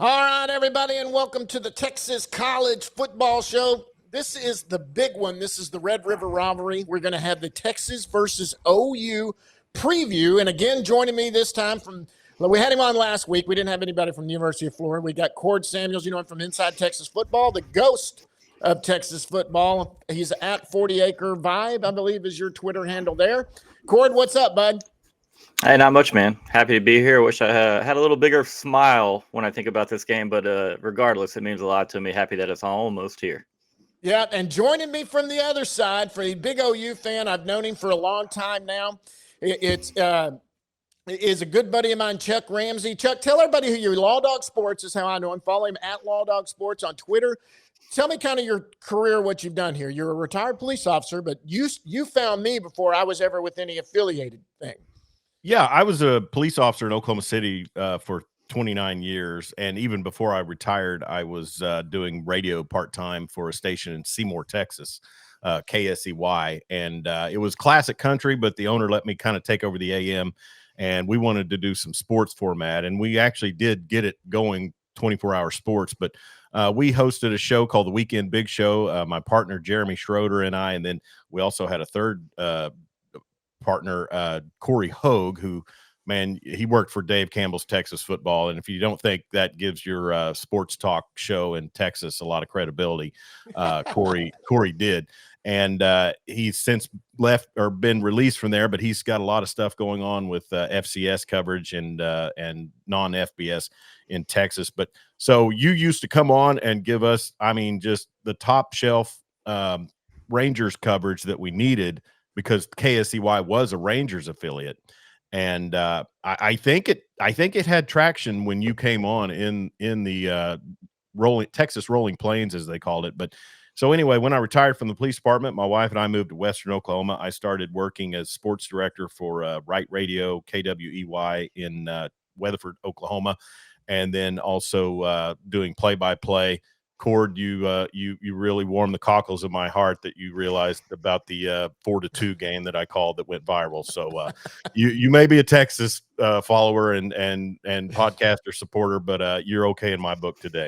All right, everybody, and welcome to the Texas College Football Show. This is the big one. This is the Red River Rivalry. We're going to have the Texas versus OU preview. And again, joining me this time we had him on last week. We didn't have anybody from the University of Florida. We got Cord Samuels, you know him from Inside Texas Football, the ghost of Texas football. He's at 40 Acre Vibe, I believe is your Twitter handle there. Cord, what's up, bud? Hey, not much, man. Happy to be here. Wish I had a little bigger smile when I think about this game, but regardless, it means a lot to me. Happy that it's almost here. Yeah, and joining me from the other side, for a big OU fan, I've known him for a long time now. It's is a good buddy of mine, Chuck Ramsey. Chuck, tell everybody who you're. Law Dog Sports is how I know him. Follow him at Law Dog Sports on Twitter. Tell me kind of your career, what you've done here. You're a retired police officer, but you found me before I was ever with any affiliated thing. Yeah, I was a police officer in Oklahoma City for 29 years. And even before I retired, I was doing radio part-time for a station in Seymour, Texas, KSEY. And it was classic country, but the owner let me kind of take over the AM. And we wanted to do some sports format. And we actually did get it going, 24-hour sports. But we hosted a show called The Weekend Big Show, my partner, Jeremy Schroeder, and I. And then we also had a third partner, Corey Hogue, who, man, he worked for Dave Campbell's Texas Football. And if you don't think that gives your sports talk show in Texas a lot of credibility, Corey did. And he's since left or been released from there, but he's got a lot of stuff going on with FCS coverage and non-FBS in Texas. But so you used to come on and give us, I mean, just the top shelf Rangers coverage that we needed, because KSEY was a Rangers affiliate. And I think it had traction when you came on in the Texas Rolling Plains, as they called it. But so anyway, when I retired from the police department, my wife and I moved to Western Oklahoma. I started working as sports director for Right Radio, KWEY in Weatherford, Oklahoma, and then also doing play-by-play. Cord, you really warmed the cockles of my heart that you realized about the 4-2 game that I called that went viral. So you may be a Texas follower and podcaster supporter, but you're okay in my book today.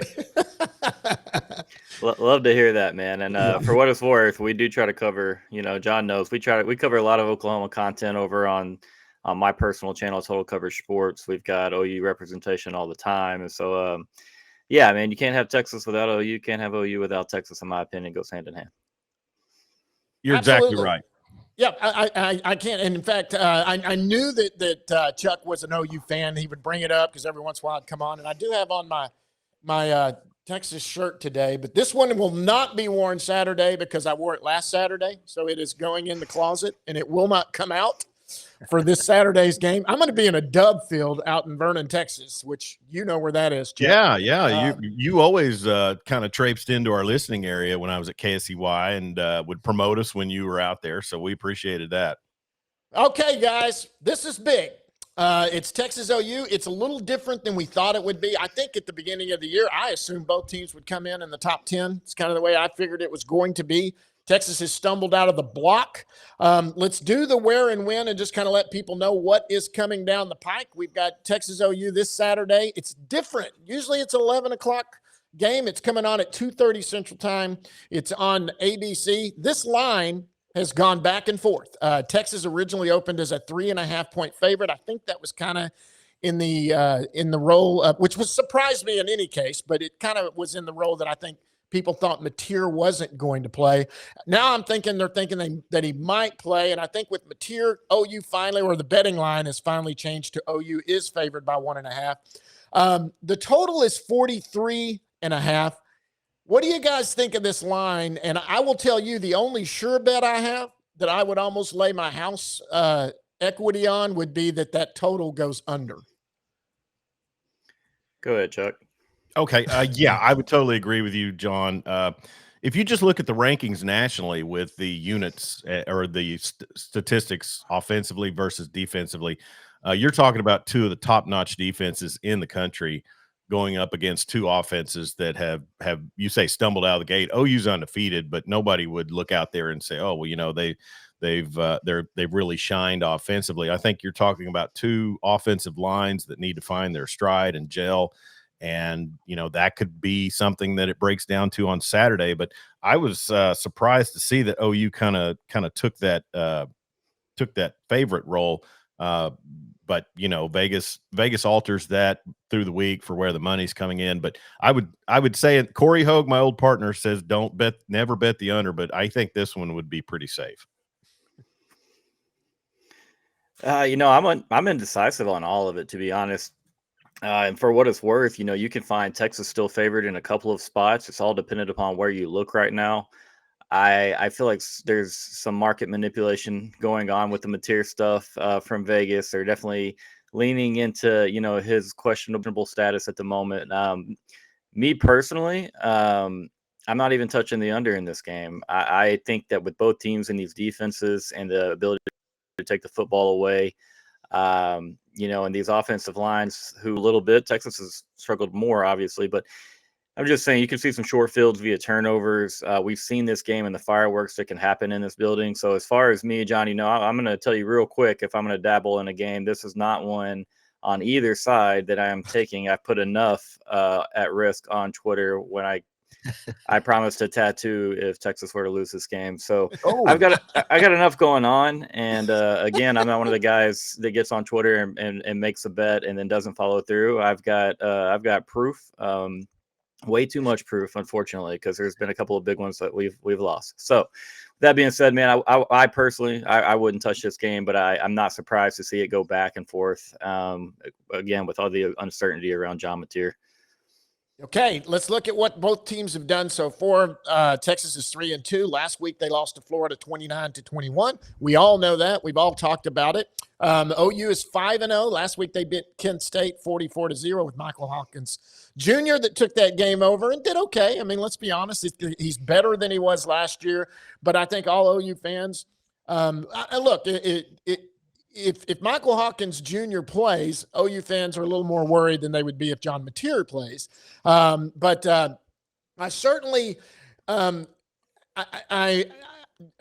Love to hear that, man. And for what it's worth, we do try to cover. You know, John knows we cover a lot of Oklahoma content over on my personal channel, Total Coverage Sports. We've got OU representation all the time, and so. Yeah, man, you can't have Texas without OU. You can't have OU without Texas, in my opinion. It goes hand in hand. You're Absolutely. Exactly right. Yeah, I can't. And in fact, I knew that Chuck was an OU fan. He would bring it up because every once in a while I'd come on. And I do have on my Texas shirt today, but this one will not be worn Saturday because I wore it last Saturday. So it is going in the closet, and it will not come out for this Saturday's game. I'm going to be in a dub field out in Vernon, Texas, which you know where that is, Chuck. Yeah. You always kind of traipsed into our listening area when I was at KSEY and would promote us when you were out there. So we appreciated that. Okay, guys, this is big. It's Texas OU. It's a little different than we thought it would be. I think at the beginning of the year, I assumed both teams would come in the top 10. It's kind of the way I figured it was going to be. Texas has stumbled out of the block. Let's do the where and when and just kind of let people know what is coming down the pike. We've got Texas OU this Saturday. It's different. Usually it's an 11 o'clock game. It's coming on at 2:30 Central Time. It's on ABC. This line has gone back and forth. Texas originally opened as a 3.5-point favorite. I think that was kind of in the role of, which was surprised me in any case, but it kind of was in the role that I think people thought Mateer wasn't going to play. Now they're thinking that he might play. And I think with Mateer, OU finally, or the betting line has finally changed to OU is favored by 1.5. The total is 43.5. What do you guys think of this line? And I will tell you, the only sure bet I have that I would almost lay my house equity on would be that total goes under. Go ahead, Chuck. Okay. Yeah, I would totally agree with you, John. If you just look at the rankings nationally with the units or the statistics offensively versus defensively, you're talking about two of the top-notch defenses in the country going up against two offenses that have you say stumbled out of the gate. OU's undefeated, but nobody would look out there and say, oh, well, you know, they've really shined offensively. I think you're talking about two offensive lines that need to find their stride and gel. And, that could be something that it breaks down to on Saturday. But I was surprised to see that OU kind of took that favorite role. But Vegas alters that through the week for where the money's coming in. But I would say Corey Hogue, my old partner, says never bet the under, but I think this one would be pretty safe. I'm indecisive on all of it, to be honest. And for what it's worth, you can find Texas still favored in a couple of spots. It's all dependent upon where you look right now. I feel like there's some market manipulation going on with the Mateer stuff from Vegas. They're definitely leaning into, his questionable status at the moment. Me personally, I'm not even touching the under in this game. I think that with both teams in these defenses and the ability to take the football away, and these offensive lines who a little bit, Texas has struggled more, obviously, but I'm just saying you can see some short fields via turnovers. We've seen this game and the fireworks that can happen in this building. So as far as me, John, I'm going to tell you real quick, if I'm going to dabble in a game, this is not one on either side that I am taking. I've put enough at risk on Twitter when I promised to tattoo if Texas were to lose this game. So I got enough going on. And again, I'm not one of the guys that gets on Twitter and makes a bet and then doesn't follow through. I've got proof. Way too much proof, unfortunately, because there's been a couple of big ones that we've lost. So that being said, man, I personally, I wouldn't touch this game, but I'm not surprised to see it go back and forth. Again, with all the uncertainty around John Mateer. Okay, let's look at what both teams have done so far. Texas is 3-2. Last week they lost to Florida 29-21. We all know that. We've all talked about it. OU is 5-0. Last week they beat Kent State 44-0 with Michael Hawkins Jr. that took that game over and did okay. I mean, let's be honest, he's better than he was last year. But I think all OU fans, look, if Michael Hawkins Jr. plays, OU fans are a little more worried than they would be if John Mateer plays. But I certainly,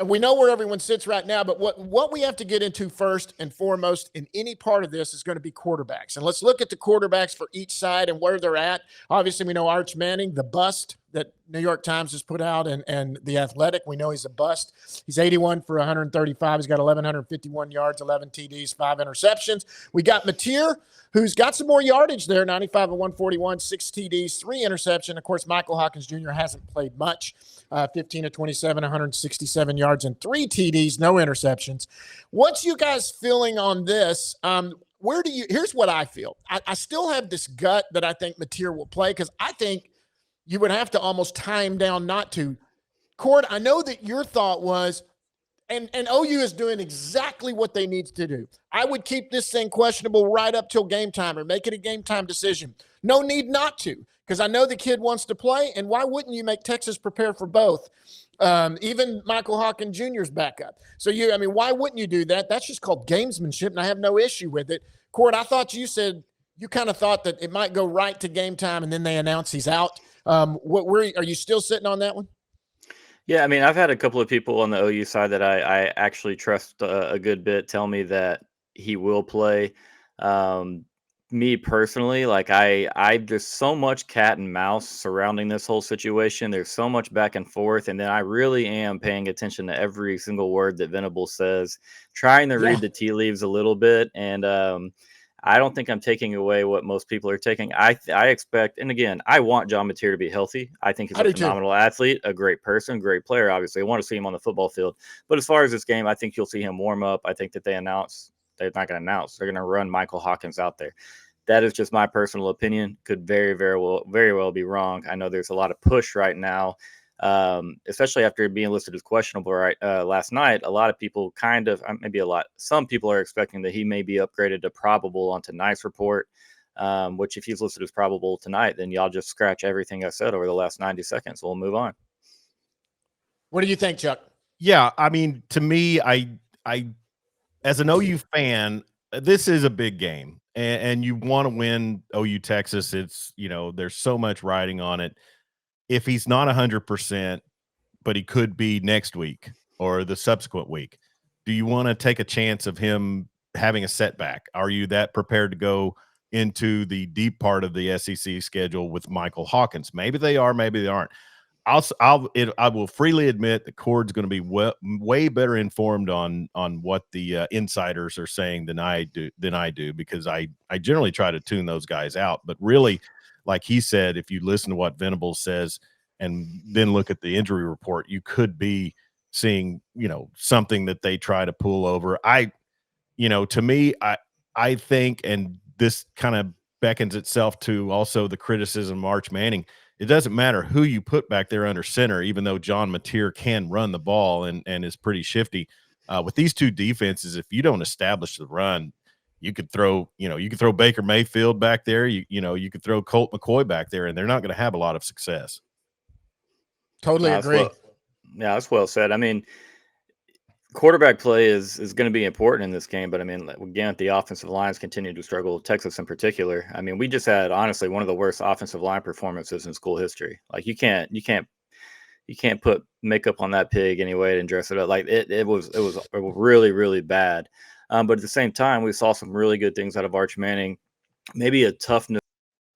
we know where everyone sits right now, but what we have to get into first and foremost in any part of this is going to be quarterbacks. And let's look at the quarterbacks for each side and where they're at. Obviously, we know Arch Manning, the bust that New York Times has put out, and The Athletic, we know he's a bust. He's 81 for 135. He's got 1,151 yards, 11 TDs, 5 interceptions. We got Mateer, who's got some more yardage there, 95 of 141, 6 TDs, 3 interceptions. Of course, Michael Hawkins Jr. hasn't played much, 15 of 27, 167 yards, and 3 TDs, no interceptions. What's you guys feeling on this? Here's what I feel. I still have this gut that I think Mateer will play because I think you would have to almost tie him down not to. Cord, I know that your thought was, and OU is doing exactly what they need to do. I would keep this thing questionable right up till game time or make it a game time decision. No need not to, because I know the kid wants to play, and why wouldn't you make Texas prepare for both? Even Michael Hawkins Jr.'s backup. So why wouldn't you do that? That's just called gamesmanship, and I have no issue with it. Cord, I thought you said you kind of thought that it might go right to game time, and then they announce he's out. Are you still sitting on that one? Yeah, I mean, I've had a couple of people on the OU side that I actually trust a good bit tell me that he will play. Me personally, like I there's so much cat and mouse surrounding this whole situation. There's so much back and forth, and then I really am paying attention to every single word that Venables says, trying to read the tea leaves a little bit, and I don't think I'm taking away what most people are taking. I expect, and again, I want John Mateer to be healthy. I think he's a phenomenal athlete, a great person, great player. Obviously, I want to see him on the football field. But as far as this game, I think you'll see him warm up. I think that they're not going to announce. They're going to run Michael Hawkins out there. That is just my personal opinion. Could very, very well be wrong. I know there's a lot of push right now. Especially after being listed as questionable last night, a lot of people some people are expecting that he may be upgraded to probable on tonight's report, which if he's listed as probable tonight, then y'all just scratch everything I said over the last 90 seconds. We'll move on. What do you think, Chuck? Yeah, I mean, to me, I as an OU fan, this is a big game, and you want to win OU Texas. It's, there's so much riding on it. If he's not 100%, but he could be next week or the subsequent week, do you want to take a chance of him having a setback? Are you that prepared to go into the deep part of the SEC schedule with Michael Hawkins. Maybe they are, maybe they aren't. I will freely admit the Cord's going to be way better informed on what the insiders are saying than I do, because I generally try to tune those guys out. But really, like he said, if you listen to what Venables says and then look at the injury report, you could be seeing, something that they try to pull over. To me, I think, and this kind of beckons itself to also the criticism of Arch Manning. It doesn't matter who you put back there under center, even though John Mateer can run the ball and is pretty shifty. With these two defenses, if you don't establish the run, you could throw Baker Mayfield back there. You could throw Colt McCoy back there, and they're not going to have a lot of success. Totally agree. That's well said. I mean, quarterback play is going to be important in this game, but I mean, again, the offensive lines continue to struggle, Texas in particular. I mean, we just had honestly one of the worst offensive line performances in school history. Like you can't put makeup on that pig anyway and dress it up. Like it was really, really bad. But at the same time, we saw some really good things out of Arch Manning, maybe a toughness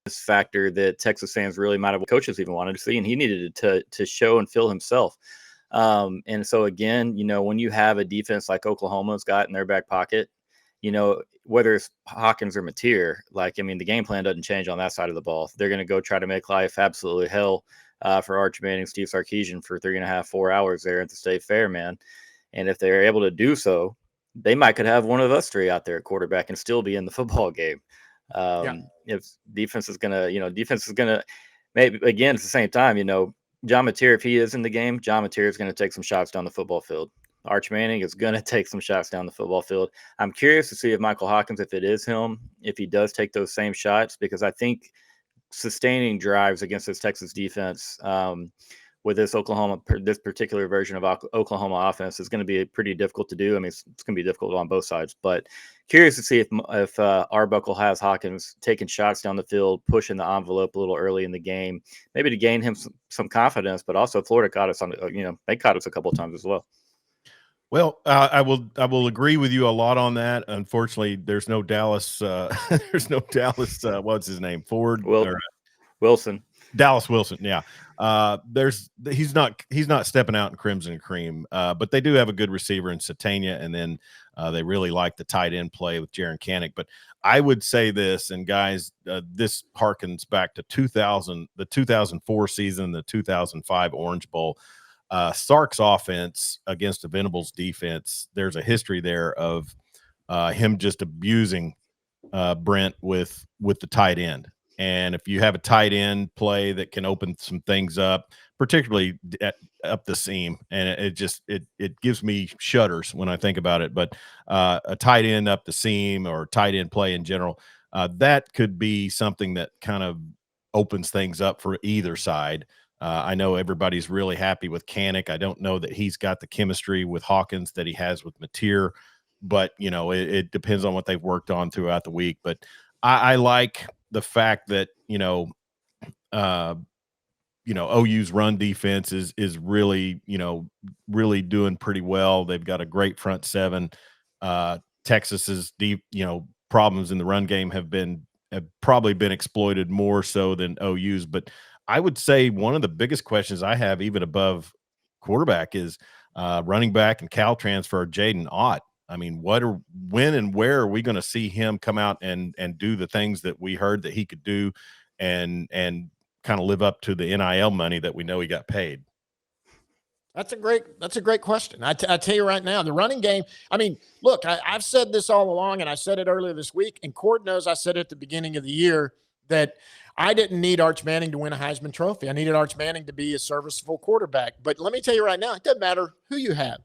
factor that Texas fans really might have, coaches even wanted to see, and he needed to show and feel himself. And so again, when you have a defense like Oklahoma's got in their back pocket, whether it's Hawkins or Mateer, the game plan doesn't change on that side of the ball. They're going to go try to make life absolutely hell for Arch Manning, Steve Sarkisian for 3.5, 4 hours there at the State Fair, man. And if they're able to do so, they could have one of us three out there at quarterback and still be in the football game. If defense is gonna maybe, again, at the same time, John Mateer, if he is in the game, John Mateer is going to take some shots down the football field. Arch Manning is going to take some shots down the football field. I'm curious to see if Michael Hawkins, if it is him, if he does take those same shots, because I think sustaining drives against this Texas defense with this particular version of Oklahoma offense is going to be pretty difficult to do. I mean, it's going to be difficult on both sides, but curious to see if Arbuckle has Hawkins taking shots down the field, pushing the envelope a little early in the game, maybe to gain him some confidence, but also Florida caught us they caught us a couple of times as well. Well, I will agree with you a lot on that. Unfortunately, there's no Dallas. What's his name? Wilson. Dallas Wilson. Yeah. He's not stepping out in crimson and cream, but they do have a good receiver in Satania, and then they really like the tight end play with Jaron Canick. But I would say this, and guys, this harkens back to the 2004 season, the 2005 Orange Bowl. Sark's offense against the Venables defense, there's a history there of him just abusing Brent with the tight end. And if you have a tight end play that can open some things up, particularly up the seam, and it gives me shudders when I think about it. But a tight end up the seam or tight end play in general, that could be something that kind of opens things up for either side. I know everybody's really happy with Canick. I don't know that he's got the chemistry with Hawkins that he has with Mateer, but it depends on what they've worked on throughout the week. But I like the fact that OU's run defense is really really doing pretty well. They've got a great front seven. Texas's deep problems in the run game have probably been exploited more so than OU's. But I would say one of the biggest questions I have, even above quarterback, is running back and Cal transfer Jaden Ott. I mean, when and where are we going to see him come out and do the things that we heard that he could do and kind of live up to the NIL money that we know he got paid? That's a great question. I tell you right now, the running game, I mean, look, I've said this all along, and I said it earlier this week, and Cord knows I said it at the beginning of the year that I didn't need Arch Manning to win a Heisman Trophy. I needed Arch Manning to be a serviceable quarterback. But let me tell you right now, it doesn't matter who you have.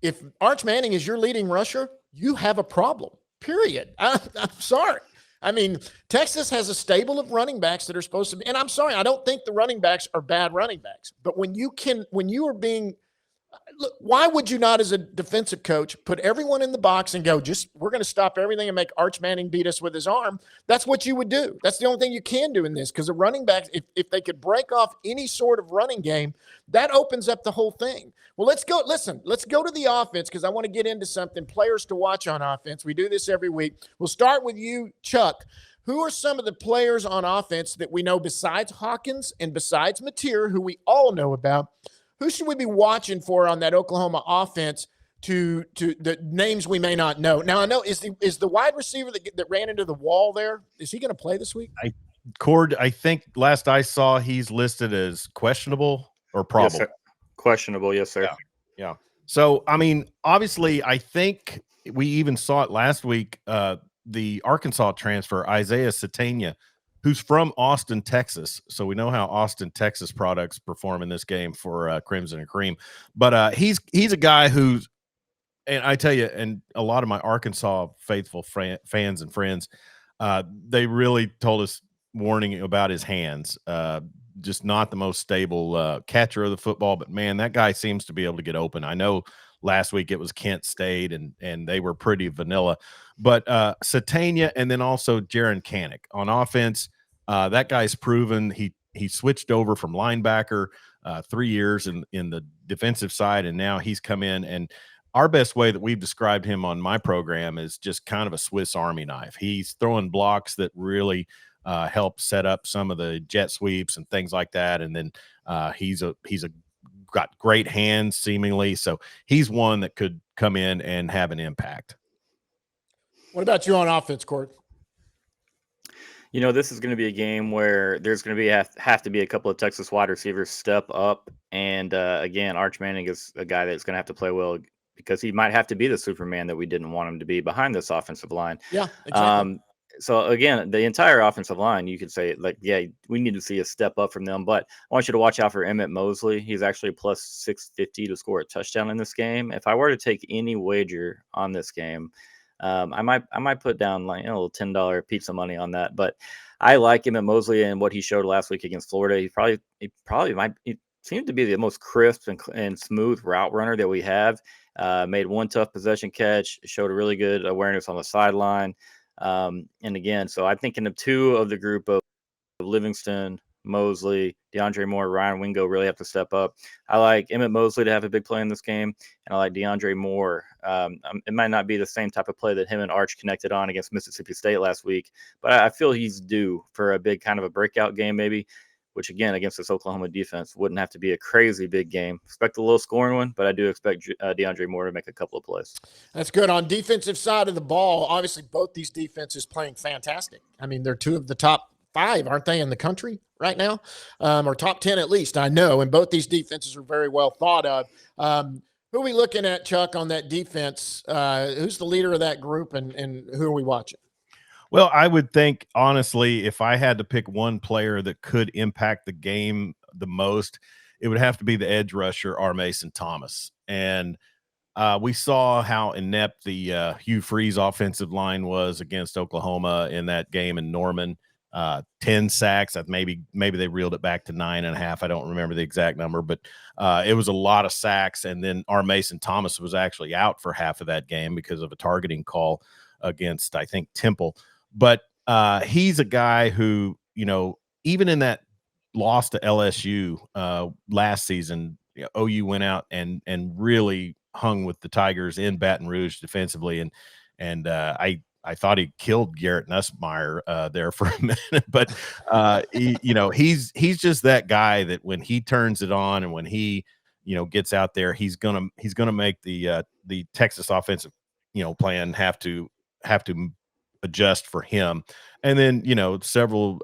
If Arch Manning is your leading rusher, you have a problem, period. I'm sorry. I mean, Texas has a stable of running backs that are supposed to be, and I'm sorry, I don't think the running backs are bad running backs. But when you are being, look, why would you not, as a defensive coach, put everyone in the box and go, we're going to stop everything and make Arch Manning beat us with his arm? That's what you would do. That's the only thing you can do in this, because the running backs, if they could break off any sort of running game, that opens up the whole thing. Well, let's go to the offense, because I want to get into something, players to watch on offense. We do this every week. We'll start with you, Chuck. who are some of the players on offense that we know besides Hawkins and besides Mateer, who we all know about? Who should we be watching for on that Oklahoma offense to the names we may not know? Now, I know is the wide receiver that ran into the wall there, is he going to play this week? I think last I saw, he's listed as questionable or probable. Yes, sir. Questionable, yes, sir. Yeah. So, I mean, obviously, I think we even saw it last week. The Arkansas transfer, Isaiah Satania, who's from Austin, Texas. So we know how Austin, Texas products perform in this game for Crimson and Cream. But he's a guy who's, and I tell you, and a lot of my Arkansas faithful fans and friends, they really told us warning about his hands. Just not the most stable catcher of the football, but man, that guy seems to be able to get open. I know last week it was Kent State and they were pretty vanilla, but Satania and then also Jaron Kanik on offense. That guy's proven he switched over from linebacker 3 years in the defensive side, and now he's come in. And our best way that we've described him on my program is just kind of a Swiss Army knife. He's throwing blocks that really help set up some of the jet sweeps and things like that. And then he's got great hands seemingly. So he's one that could come in and have an impact. What about you on offense, Court? You know, this is going to be a game where there's going to be have to be a couple of Texas wide receivers step up. And again, Arch Manning is a guy that's going to have to play well because he might have to be the Superman that we didn't want him to be behind this offensive line. Yeah, exactly. So again, the entire offensive line, you could say, like, yeah, we need to see a step up from them. But I want you to watch out for Emmett Mosley. He's actually plus 650 to score a touchdown in this game. If I were to take any wager on this game, I might put down like a little $10 pizza money on that. But I like Emmett Mosley and what he showed last week against Florida. He seemed to be the most crisp and smooth route runner that we have. Made one tough possession catch, showed a really good awareness on the sideline. And again, so I'm thinking of two of the group of Livingston, Mosley, DeAndre Moore, Ryan Wingo really have to step up. I like Emmett Mosley to have a big play in this game, and I like DeAndre Moore. It might not be the same type of play that him and Arch connected on against Mississippi State last week, but I feel he's due for a big kind of a breakout game maybe, which again, against this Oklahoma defense, wouldn't have to be a crazy big game. Expect a low scoring one, but I do expect DeAndre Moore to make a couple of plays. That's good. On defensive side of the ball, obviously both these defenses playing fantastic. I mean, they're two of the top 5, aren't they, in the country right now? Or top 10 at least, I know. And both these defenses are very well thought of. Who are we looking at, Chuck, on that defense? Who's the leader of that group, and who are we watching? Well, I would think, honestly, if I had to pick one player that could impact the game the most, it would have to be the edge rusher, R. Mason Thomas. And we saw how inept the Hugh Freeze offensive line was against Oklahoma in that game in Norman. 10 sacks. Maybe they reeled it back to 9.5. I don't remember the exact number, but it was a lot of sacks. And then R. Mason Thomas was actually out for half of that game because of a targeting call against, I think, Temple. But he's a guy who, you know, even in that loss to LSU last season, OU went out and really hung with the Tigers in Baton Rouge defensively. And I thought he killed Garrett Nussmeier there for a minute, but he's just that guy that when he turns it on and when he, gets out there, he's gonna make the Texas offensive, plan have to adjust for him. And then, several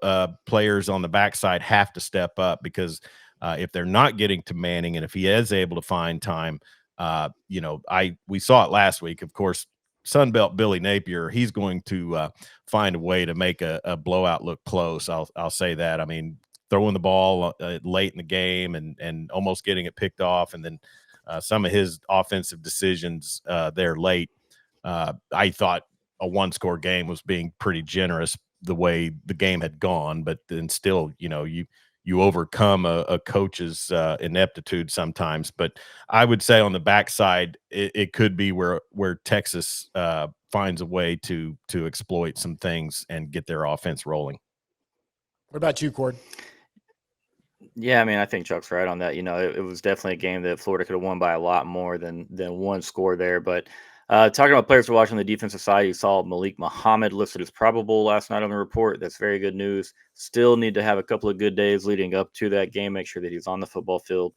players on the backside have to step up because if they're not getting to Manning and if he is able to find time, we saw it last week, of course. Sunbelt Billy Napier, he's going to find a way to make a blowout look close. I'll say that. I mean, throwing the ball late in the game and almost getting it picked off, and then some of his offensive decisions there late. I thought a one-score game was being pretty generous the way the game had gone, but then still, you overcome a coach's ineptitude sometimes. But I would say on the backside, it could be where Texas finds a way to exploit some things and get their offense rolling. What about you, Cord? Yeah, I mean, I think Chuck's right on that. It was definitely a game that Florida could have won by a lot more than one score there. But Talking about players to watch on the defensive side, you saw Malik Muhammad listed as probable last night on the report. That's very good news. Still need to have a couple of good days leading up to that game. Make sure that he's on the football field.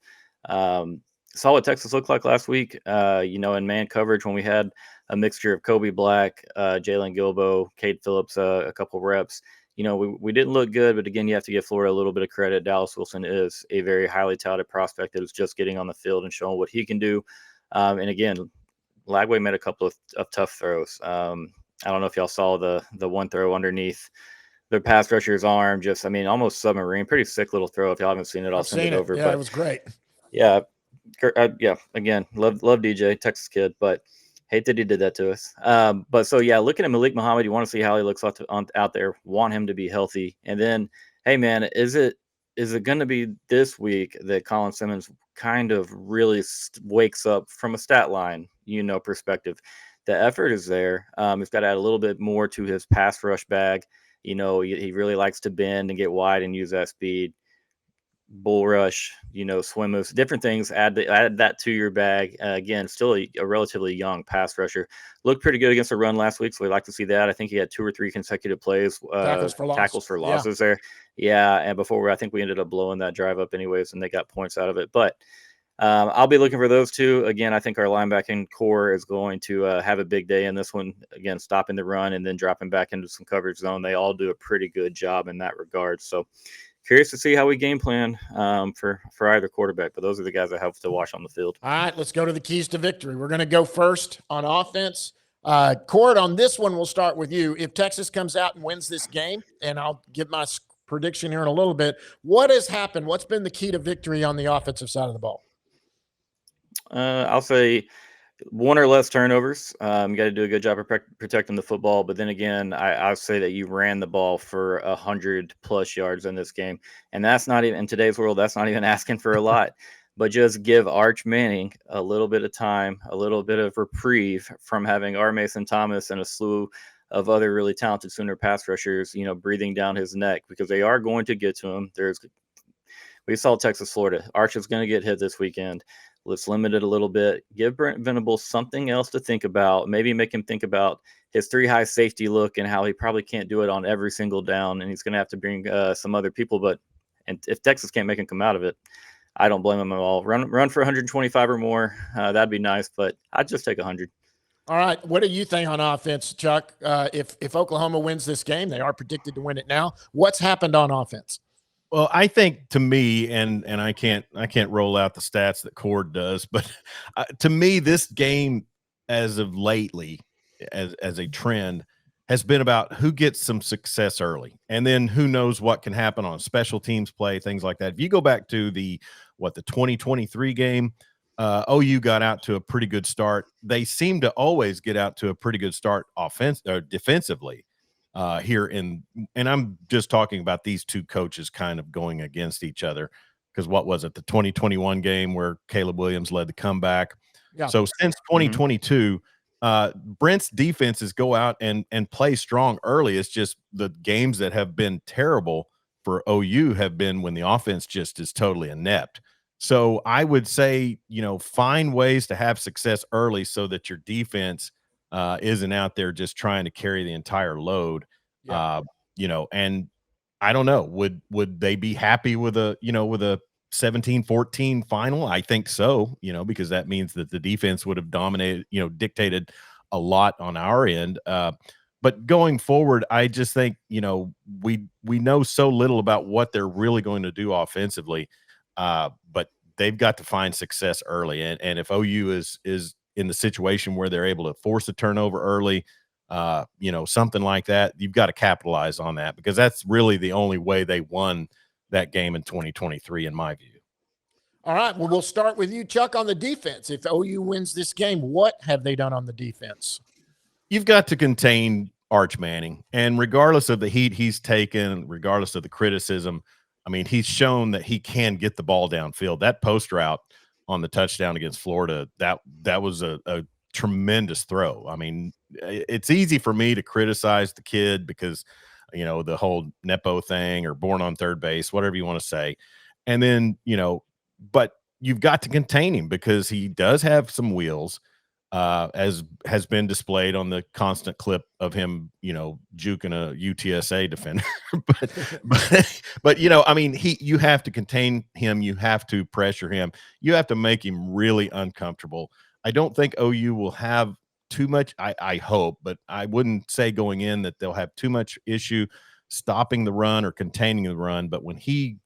Saw what Texas looked like last week, in man coverage when we had a mixture of Kobe Black, Jalen Gilbo, Cade Phillips, a couple reps. We didn't look good, but again, you have to give Florida a little bit of credit. Dallas Wilson is a very highly touted prospect that is just getting on the field and showing what he can do. And again, Lagway made a couple of tough throws. I don't know if y'all saw the one throw underneath their pass rusher's arm. Almost submarine. Pretty sick little throw. If y'all haven't seen it, I'll send it over. Yeah, but it was great. Yeah, Again, love DJ, Texas kid, but hate that he did that to us. Looking at Malik Muhammad, you want to see how he looks out there. Want him to be healthy, and then, hey man, is it going to be this week that Colin Simmons kind of really wakes up from a stat line, perspective? The effort is there. He's got to add a little bit more to his pass rush bag. He really likes to bend and get wide and use that speed. Bull rush, swim moves, different things. Add that to your bag. Again, still a relatively young pass rusher. Looked pretty good against the run last week, so we like to see that. I think he had 2 or 3 consecutive plays, tackles for losses there. Yeah, and I think we ended up blowing that drive up anyways, and they got points out of it. But I'll be looking for those two. Again, I think our linebacking core is going to have a big day in this one. Again, stopping the run and then dropping back into some coverage zone. They all do a pretty good job in that regard. So curious to see how we game plan for either quarterback, but those are the guys I have to watch on the field. All right, let's go to the keys to victory. We're going to go first on offense. Cord, on this one, we'll start with you. If Texas comes out and wins this game, and I'll give my prediction here in a little bit, what has happened? What's been the key to victory on the offensive side of the ball? I'll say 1 or less turnovers. You got to do a good job of protecting the football. But then again, I'll say that you ran the ball for 100+ yards in this game. And that's not even, in today's world, that's not even asking for a lot. But just give Arch Manning a little bit of time, a little bit of reprieve from having R. Mason Thomas and a slew of other really talented Sooner pass rushers, breathing down his neck, because they are going to get to him. We saw Texas, Florida. Arch is going to get hit this weekend. Let's limit it a little bit. Give Brent Venables something else to think about. Maybe make him think about his 3-high safety look and how he probably can't do it on every single down, and he's going to have to bring some other people. And if Texas can't make him come out of it, I don't blame him at all. Run for 125 or more. That'd be nice, but I'd just take 100. All right. What do you think on offense, Chuck? If Oklahoma wins this game, they are predicted to win it now. What's happened on offense? Well, I think, to me, and I can't roll out the stats that Cord does, but to me, this game as of lately, as a trend, has been about who gets some success early, and then who knows what can happen on special teams play, things like that. If you go back to the 2023 game, OU got out to a pretty good start. They seem to always get out to a pretty good start defensively. And I'm just talking about these two coaches kind of going against each other, because what was it, the 2021 game where Caleb Williams led the comeback? Yeah. So since 2022, Brent's defenses go out and play strong early. It's just the games that have been terrible for OU have been when the offense just is totally inept. So I would say, find ways to have success early so that your defense isn't out there just trying to carry the entire load. Yeah. And I don't know, would they be happy with a 17-14 final? I think so, because that means that the defense would have dominated, dictated a lot on our end. But going forward, I just think, we know so little about what they're really going to do offensively. But they've got to find success early. And if OU is in the situation where they're able to force a turnover early, something like that, you've got to capitalize on that, because that's really the only way they won that game in 2023, in my view. All right. Well, we'll start with you, Chuck, on the defense. If OU wins this game, what have they done on the defense? You've got to contain Arch Manning. And regardless of the heat he's taken, regardless of the criticism, he's shown that he can get the ball downfield. That post route on the touchdown against Florida, that was a tremendous throw. It's easy for me to criticize the kid because, the whole Nepo thing, or born on third base, whatever you want to say. And then, but you've got to contain him because he does have some wheels. as has been displayed on the constant clip of him, juking a UTSA defender. but I mean, you have to contain him. You have to pressure him. You have to make him really uncomfortable. I don't think OU will have too much. I hope, but I wouldn't say going in that they'll have too much issue stopping the run or containing the run. But when he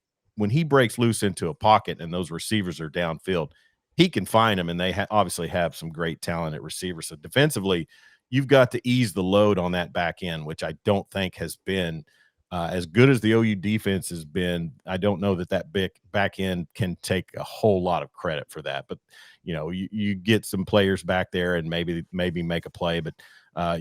breaks loose into a pocket and those receivers are downfield, he can find them, and they obviously have some great talent at receiver. So defensively, you've got to ease the load on that back end, which I don't think has been as good as the OU defense has been. I don't know that big back end can take a whole lot of credit for that. But you get some players back there and maybe make a play, but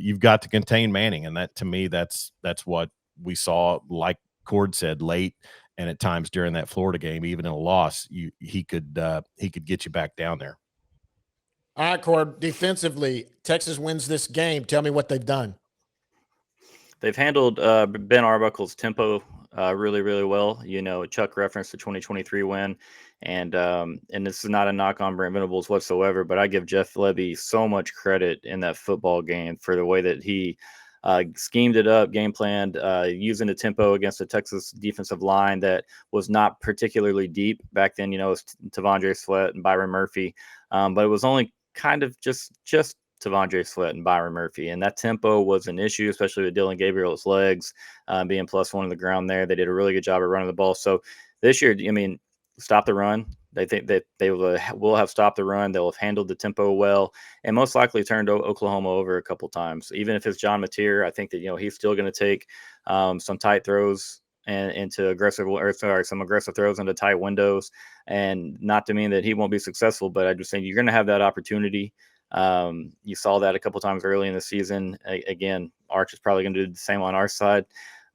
you've got to contain Manning, and that to me that's what we saw. Like Cord said, late. And at times during that Florida game, even in a loss, he could get you back down there. All right, Cord, defensively, Texas wins this game. Tell me what they've done. They've handled Ben Arbuckle's tempo really, really well. Chuck referenced the 2023 win, and this is not a knock on Brent Venables whatsoever, but I give Jeff Lebby so much credit in that football game for the way that he schemed it up, game planned, using the tempo against the Texas defensive line that was not particularly deep back then. It was Tavondre Sweat and Byron Murphy, but it was only kind of just Tavondre Sweat and Byron Murphy, and that tempo was an issue, especially with Dylan Gabriel's legs being +1 on the ground there. They did a really good job of running the ball. So this year, stop the run. They think that they will have stopped the run. They'll have handled the tempo well, and most likely turned Oklahoma over a couple times. Even if it's John Mateer, I think that he's still going to take some tight throws and into some aggressive throws into tight windows. And not to mean that he won't be successful, but I just think you're going to have that opportunity. You saw that a couple times early in the season. Again, Arch is probably going to do the same on our side.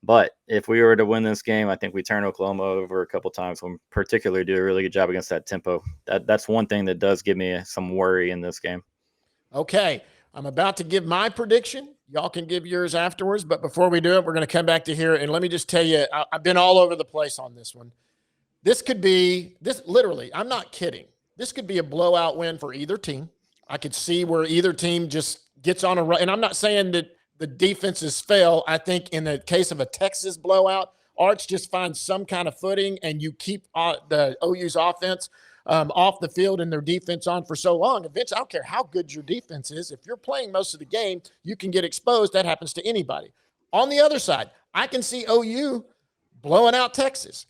But if we were to win this game, I think we turn Oklahoma over a couple times. We'll particularly do a really good job against that tempo. That's one thing that does give me some worry in this game. Okay, I'm about to give my prediction. Y'all can give yours afterwards. But before we do it, we're going to come back to here. And let me just tell you, I've been all over the place on this one. This could be – literally, I'm not kidding. This could be a blowout win for either team. I could see where either team just gets on a run. And I'm not saying that the defenses fail. I think in the case of a Texas blowout, Arch just finds some kind of footing, and you keep the OU's offense off the field and their defense on for so long. Eventually, I don't care how good your defense is. If you're playing most of the game, you can get exposed. That happens to anybody. On the other side, I can see OU blowing out Texas.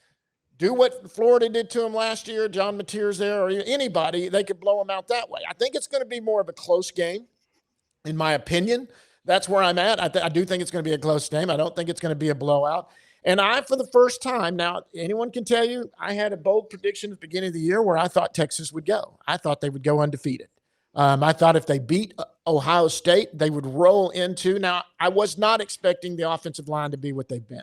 Do what Florida did to them last year. John Mateer's there, or anybody, they could blow them out that way. I think it's going to be more of a close game, in my opinion. That's where I'm at. I do think it's going to be a close game. I don't think it's going to be a blowout. And for the first time, now anyone can tell you, I had a bold prediction at the beginning of the year where I thought Texas would go. I thought they would go undefeated. I thought if they beat Ohio State, they would roll into. Now, I was not expecting the offensive line to be what they've been.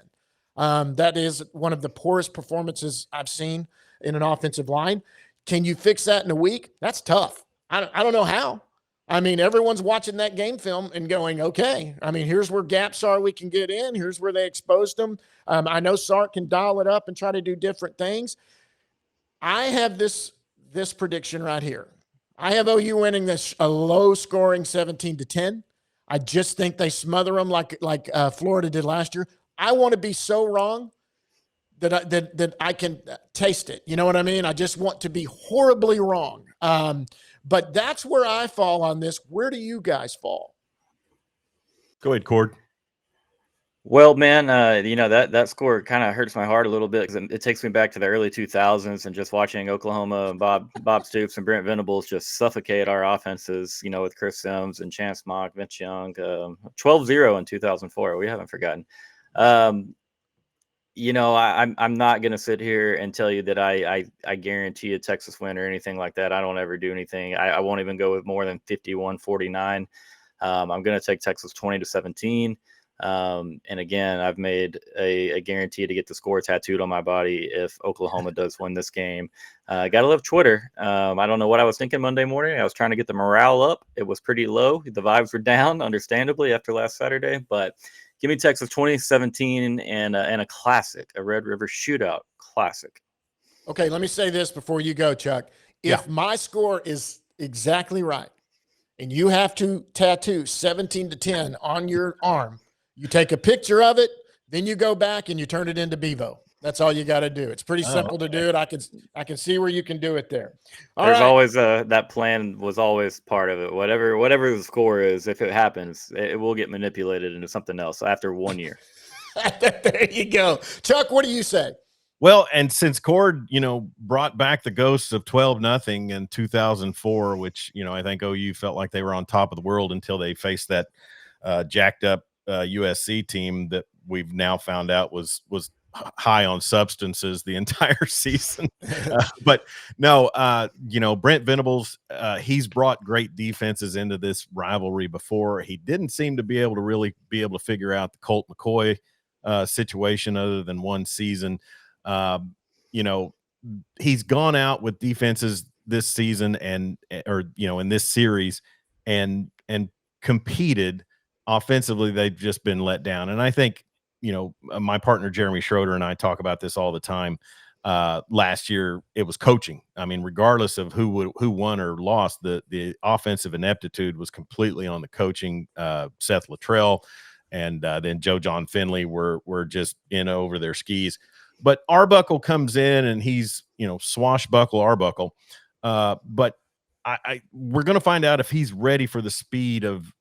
That is one of the poorest performances I've seen in an offensive line. Can you fix that in a week? That's tough. I don't know how. I mean, everyone's watching that game film and going, okay, here's where gaps are we can get in. Here's where they exposed them. I know Sark can dial it up and try to do different things. I have this prediction right here. I have OU winning this a low-scoring 17-10. I just think they smother them like Florida did last year. I want to be so wrong that I can taste it. You know what I mean? I just want to be horribly wrong. But that's where I fall on this. Where do you guys fall? Go ahead, Cord. Well, man, that score kind of hurts my heart a little bit because it takes me back to the early 2000s and just watching Oklahoma and Bob Stoops and Brent Venables just suffocate our offenses, with Chris Sims and Chance Mock, Vince Young, 12-0 in 2004. We haven't forgotten. I'm not going to sit here and tell you that I guarantee a Texas win or anything like that. I don't ever do anything. I won't even go with more than 51-49. I'm going to take Texas 20-17. And again, I've made a guarantee to get the score tattooed on my body if Oklahoma does win this game. Gotta love Twitter. I don't know what I was thinking Monday morning. I was trying to get the morale up. It was pretty low. The vibes were down, understandably, after last Saturday. But give me Texas 2017 and a classic, a Red River shootout classic. Okay, let me say this before you go, Chuck. If my score is exactly right, and you have to tattoo 17-10 on your arm, you take a picture of it, then you go back and you turn it into Bevo. That's all you got to do. It's pretty simple to do it. I can see where you can do it there. There's always that plan was always part of it. Whatever the score is, if it happens, it will get manipulated into something else after 1 year. There you go. Chuck, what do you say? Well, and since Cord, brought back the ghosts of 12-0 in 2004, which, I think OU felt like they were on top of the world until they faced that jacked up USC team that we've now found out was high on substances the entire season. But no, Brent Venables, he's brought great defenses into this rivalry before. He didn't seem to be able to figure out the Colt McCoy situation other than one season. He's gone out with defenses this season in this series and competed offensively. They've just been let down. And I think, my partner Jeremy Schroeder and I talk about this all the time. Last year it was coaching. I mean, regardless of who won or lost, the offensive ineptitude was completely on the coaching. Seth Luttrell and then Joe John Finley were just in over their skis. But Arbuckle comes in and he's swashbuckle Arbuckle. But we're going to find out if he's ready for the speed of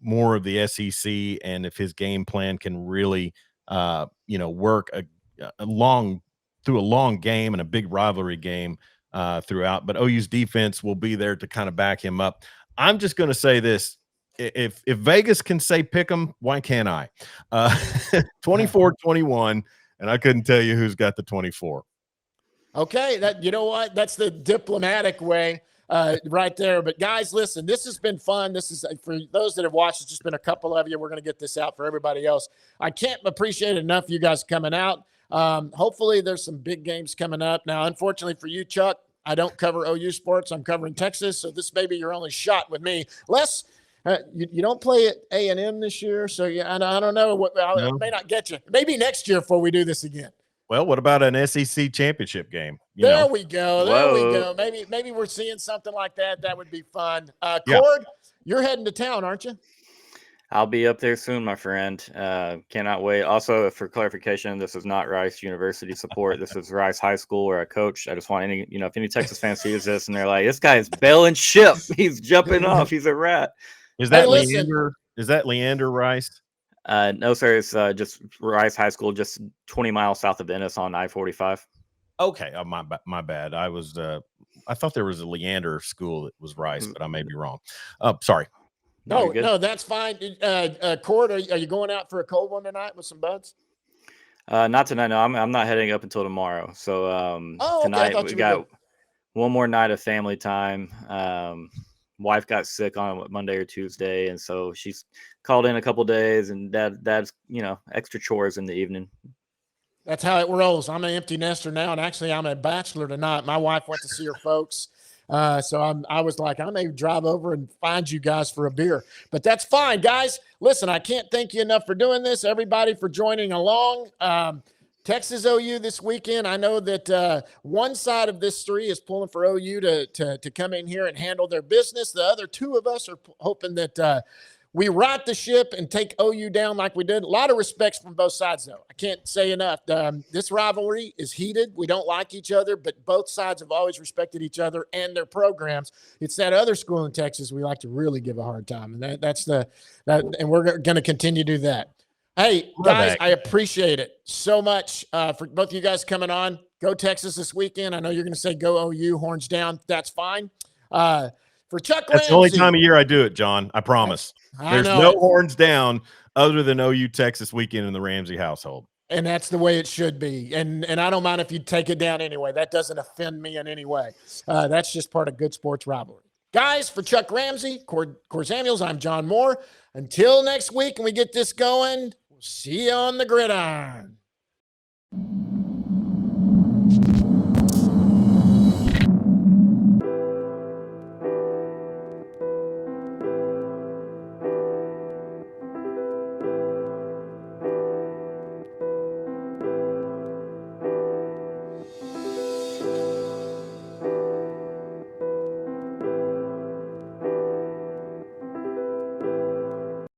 more of the SEC, and if his game plan can really work a long game and a big rivalry game throughout. But OU's defense will be there to kind of back him up. I'm just going to say this: if Vegas can say pick 'em, why can't I? 24-21, and I couldn't tell you who's got the 24. Okay, that's the diplomatic way. Right there. But guys, listen, this has been fun. This is for those that have watched. It's just been a couple of you. We're going to get this out for everybody else. I can't appreciate enough you guys coming out. Hopefully there's some big games coming up. Now, unfortunately for you, Chuck, I don't cover OU sports. I'm covering Texas. So this may be your only shot with me. Les, you don't play at A&M this year. So I don't know. I may not get you. Maybe next year before we do this again. Well, what about an SEC championship game? There we go. There we go. Maybe we're seeing something like that. That would be fun. Cord, you're heading to town, aren't you? I'll be up there soon, my friend. Cannot wait. Also, for clarification, this is not Rice University support. This is Rice High School where I coach. I just want if any Texas fans see this and they're like, this guy is bailing ship. He's jumping off. He's a rat. Is that Leander? Is that Leander Rice? No, sir. It's just Rice High School, just 20 miles south of Ennis on I-45. Okay, my bad. I thought there was a Leander school that was Rice, but I may be wrong. Sorry. No, that's fine. Cord, are you going out for a cold one tonight with some buds? Not tonight. No, I'm not heading up until tomorrow. So tonight we got one more night of family time. Wife got sick on Monday or Tuesday, and so she's called in a couple days, and dad's extra chores in the evening. That's how it rolls. I'm an empty nester now, and actually I'm a bachelor tonight. My wife went to see her folks, so I was like, I may drive over and find you guys for a beer, but that's fine, guys. Listen, I can't thank you enough for doing this. Everybody for joining along. Texas OU this weekend. I know that one side of this three is pulling for OU to come in here and handle their business. The other two of us are hoping that we right the ship and take OU down like we did. A lot of respects from both sides, though. I can't say enough. This rivalry is heated. We don't like each other, but both sides have always respected each other and their programs. It's that other school in Texas we like to really give a hard time, and and we're going to continue to do that. Hey, guys, I appreciate it so much for both of you guys coming on. Go Texas this weekend. I know you're going to say go OU, horns down. That's fine. For Chuck Ramsey. That's the only time of year I do it, John. I promise. There's no horns down other than OU Texas weekend in the Ramsey household. And that's the way it should be. And I don't mind if you take it down anyway. That doesn't offend me in any way. That's just part of good sports rivalry. Guys, for Chuck Ramsey, Cord Samuels, I'm John Moore. Until next week and we get this going, we'll see you on the gridiron.